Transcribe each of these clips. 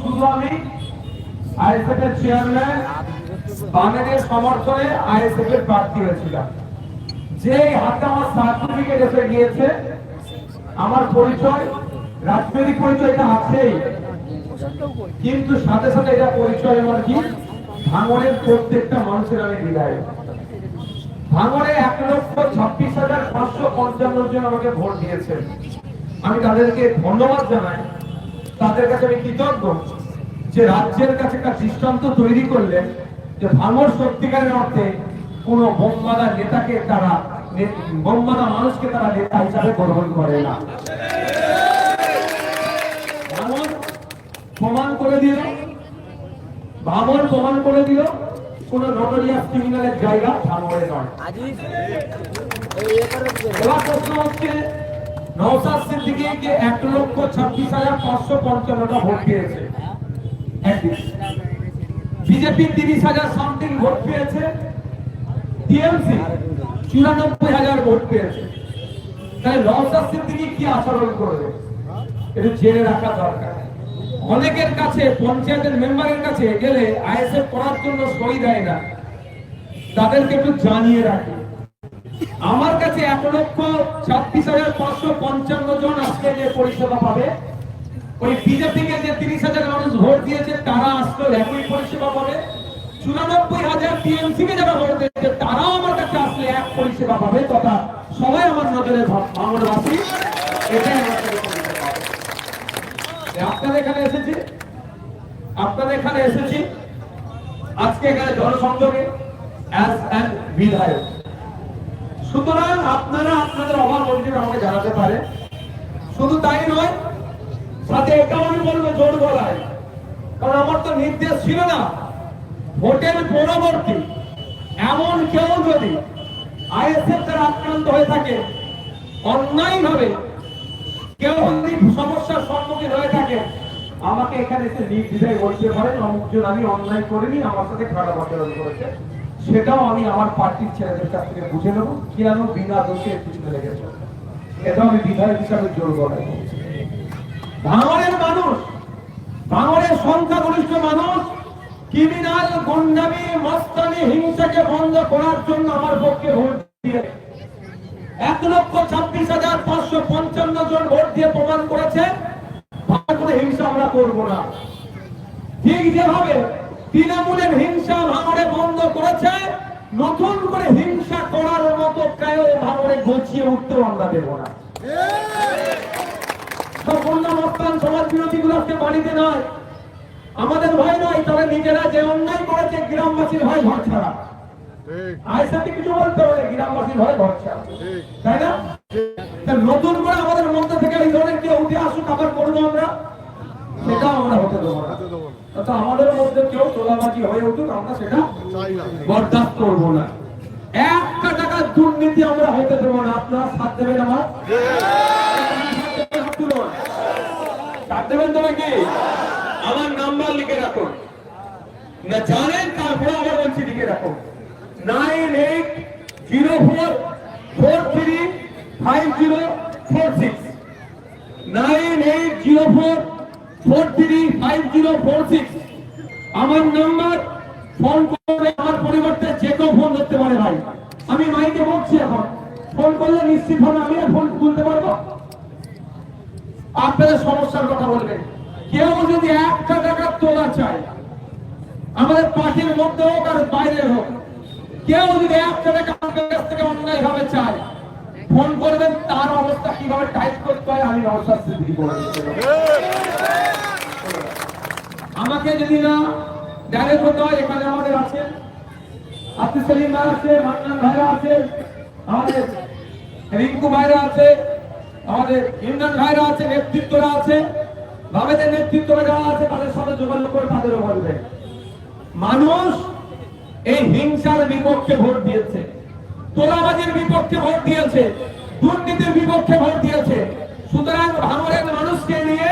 শুধু আমি আইএসএফ এর চেয়ারম্যান বামেদের সমর্থনে আইএসএফ এর প্রার্থী হয়েছিলাম। যে হাতে আমার সার্টিফিকেট এসে গিয়েছে, আমার পরিচয় রাজনৈতিক পরিচয় এটা আছেই, কিন্তু সাথে সাথে এটা পরিচয় আমার কি ভাঙড়ের প্রত্যেকটা মানুষের আমি বিদায়। ভাঙড়ে 1,26,555 জন আমাকে ভোট দিয়েছেন। আমি তাদেরকে ধন্যবাদ জানাই, তাদের কাছে আমি কৃতজ্ঞ যে রাজ্যের কাছে একটা দৃষ্টান্ত তৈরি করলেন যে ভাঙড় সত্যিকারের অর্থে কোন বোমবাদা নেতাকে তারা বোমবাদা মানুষকে তারা নেতা হিসাবে গ্রহণ করে না। ভাঙড় প্রমাণ করে দিল, ভাঙড় প্রমাণ করে দিল কোন নোটোরিয়াস ক্রিমিনালের জায়গা ভাঙড়ে নয়। এবার প্রশ্ন হচ্ছে নওশাদ সিদ্দিকীকে 1,26,555টা ভোট পেয়েছে, বিজেপি 30,000 সামথিং ভোট পেয়েছে, টিএমসি 94,000 ভোট পেয়েছে। তাই নওশাদ সিদ্দিকী কি আচরণ করবে এটা জেনে রাখা দরকার। অনেকের কাছে পঞ্চায়েতের মেম্বারের কাছে গেলে আইএসএফ করার জন্য সই দেয় না, তাদেরকে একটু জানিয়ে রাখি। আমার কাছে 1,26,555 জন আজকে যে পরিষেবা পাবে, ওই বিজেপিকে যে 30,000 মানুষ ভোট দিয়েছে তারা আজকে একই পরিষেবা পাবে। 94,000 টিএমসি কে যারা ভোট দিয়েছে তারাও আমার কাছে আসলে এক পরিষেবা পাবে, তথা সবাই আমার নজরে ভাঙড়বাসী। এটাই আমার কাছে পরিষেবা। আপনাদের এখানে এসেছি আজকে এখানে জনসংযোগে বিধায়ক। সুতরাং আপনারা আপনাদের অভাব অভিযোগ আমাকে জানাতে পারে। শুধু তাই নয়, সাথে এটাও আমি বলবো জোর গলায়, কারণ আমার তো নির্দেশ ছিল না ভোটের পরবর্তী এমন কেউ যদি আইএসএফ দ্বারা আক্রান্ত হয়ে থাকে, অন্যায় ভাবে কেউ যদি সমস্যার সম্মুখীন হয়ে থাকে, আমাকে এখানে এসে নির্দ্বিধায় বলতে পারেন অমুকজন আমি অন্যায় করিনি, আমার সাথে খারাপ আচরণ করেছে, সেটাও আমি আমার পার্টির ছেলেদের কাছ থেকে বুঝে নেবো কেন বিনা দোষে পিছনে লেগেছে। এটা আমি বিধায়ক হিসাবে জোর গলায় বলছি। ভাঙড়ের মানুষ, ভাঙড়ের সংখ্যাগরিষ্ঠ মানুষ ক্রিমিনাল, গুন্ডামি, মস্তানি, হিংসাকে বন্ধ করার জন্য আমার পক্ষে ভোট দিয়ে 1,26,555 জন ভোট দিয়ে প্রমাণ করেছে ভাঙড়ে হিংসা আমরা করবো না। ঠিক যেভাবে তৃণমূলের হিংসা ভাঙড়ে বন্ধ করেছে, নতুন করে হিংসা করার মতো কেউ ভাঙড়ে গছিয়ে উঠতেও আমরা দেব না। সমাজ বিরোধী গুলোকে বাড়িতে নয়, আমাদের ভয় নয়, তবে নিজেরা যে অন্যায় করেছে গ্রামবাসীর ভয় ঘর ছাড়া। আইসাকে কিছু বলতে হবে, গ্রামবাসীর ভয় ঘর ছাড়া, তাই না? নতুন করে আমাদের মধ্যে থেকে এই ধরনের কেউ উঠে আসুক আবার করবো আমরা, সেটাও আমরা হতে দেবো না। আমাদের মধ্যে কেউ তোলাবাজি হয়ে উঠুক, আমরা সেটা বরদাস্ত করবো না। একটা টাকার দুর্নীতি আমরা হতে দেবো না। আপনারা সাথ দেবেন আমার? সাথ দেবেন তবে কি? আমার নাম্বার লিখে রাখুন, না জানেন তারপরে আবার বলছি লিখে রাখুন, 9804435046, 9804435046 আমার নাম্বার। ফোন করবে, আমার পরিবর্তে যে কেউ ফোন ধরতে পারে। ভাই আমি মাইকে বলছি, এখন ফোন করলে নিশ্চিত হবে আমি ফোন তুলতে পারবো। আপনাদের সমস্যার কথা বলবেন। কেউ যদি একটা টাকা তোলা চায়, আমাদের পার্টির মধ্যে হোক আর বাইরে হোক, কেউ যদি একটা টাকা কাছ থেকে অন্যায় ভাবে চায়, ফোন করবেন। তার অবস্থা কিভাবে টাইপ করতে হয় আমি নওশাদ সিদ্দিকী বলে দিচ্ছি। আমাকে যদি না ডাইরেক্ট হতে হয়, এখানে আমাদের আছে আব্দুল সেলিম ভাই আছে, মান্নান ভাইরা আছে, আমাদের রিঙ্কু ভাইরা আছে, আমাদের ইমরান ভাইরা আছে, নেতৃত্বরা আছে, ভাবেদের নেতৃত্বরা যারা আছে, তাদের সাথে যোগাযোগ করে তাদেরও বলবে। মানুষ এই হিংসার বিপক্ষে ভোট দিয়েছে, তোলাবাজির বিপক্ষে ভোট দিয়েছে, দুর্নীতির বিপক্ষে ভোট দিয়েছে। সুতরাং ভাঙড়ের মানুষকে নিয়ে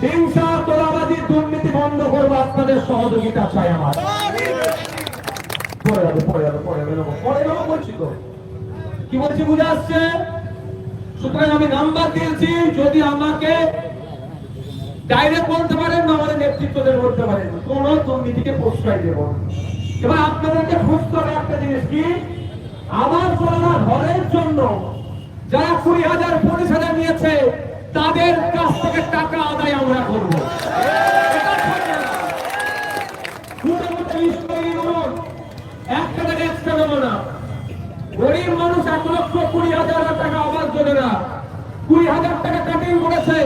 হিংসা, তোলাবাজি, দুর্নীতি বন্ধ করবো, আপনাদের সহযোগিতা চাই আমার। বলছি তো কি বলছি বুঝে আসছে? সুতরাং আমি নাম্বার দিয়েছি, যদি আমাকে ডাইরেক্ট বলতে পারেন না আমাদের করতে পারেন, কোন দুর্নীতিকে প্রশ্রয় দেব না। এবার আপনাদেরকে বুঝতে হবে একটা জিনিস কি, আমার চলা ঘরের জন্য যারা 20,000 20,000 নিয়েছে তাদের কাছ থেকে টাকা আদায় আমরা করব। একটা টাকা এক্সট্রা দেবো না। গরিব মানুষ 1,20,000 টাকা আবাস যোজনা 20,000 টাকা কাটিং করেছে,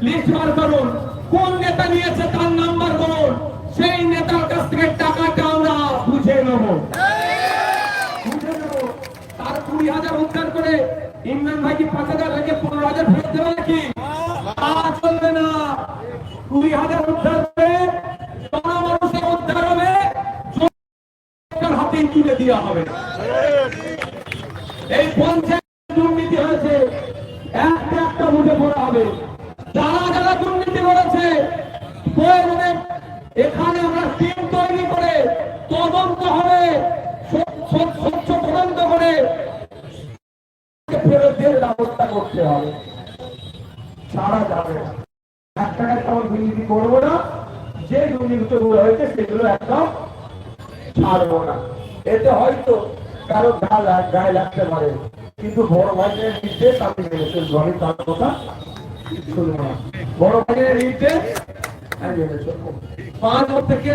লিস্ট বার করুন, কোন নেতা নিয়েছে তার নাম্বার বলুন, সেই নেতার কাছ থেকে টাকাটা আমরা বুঝে নেব। তার 20,000 উদ্ধার করে ইমরান ভাই কি 5,000 থেকে 15,000 ফেরত দেবে নাকি? তা চলবে না। 20,000 উদ্ধার করে জনমানুষের উদ্ধার হবে, হাতে তুলে দেওয়া হবে। এই পঞ্চায়েত দুর্নীতি হয়েছে, একটা একটা বুঝে পড়া হবে। যারা যারা দুর্নীতি করেছে প্রয়োজনে এখানে আমরা টিম তৈরি করে তদন্ত হবে, স্বচ্ছ তদন্ত করে ফেরতের ব্যবস্থা করতে হবে। ছাড়া যাবে না, একটা একটা দুর্নীতি করবো না, যে দুর্নীতিগুলো হয়েছে সেগুলো একদম ছাড়বো না। এতে হয়তো কারো গায়ে লাগতে পারে, কিন্তু বড় ভাইয়ের নির্দেশ আমি মেনে চলবো, আমি তার কথা শুনবো না। বড় ভাইয়ের নির্দেশ আমি মেনে চলবো। 5 থেকে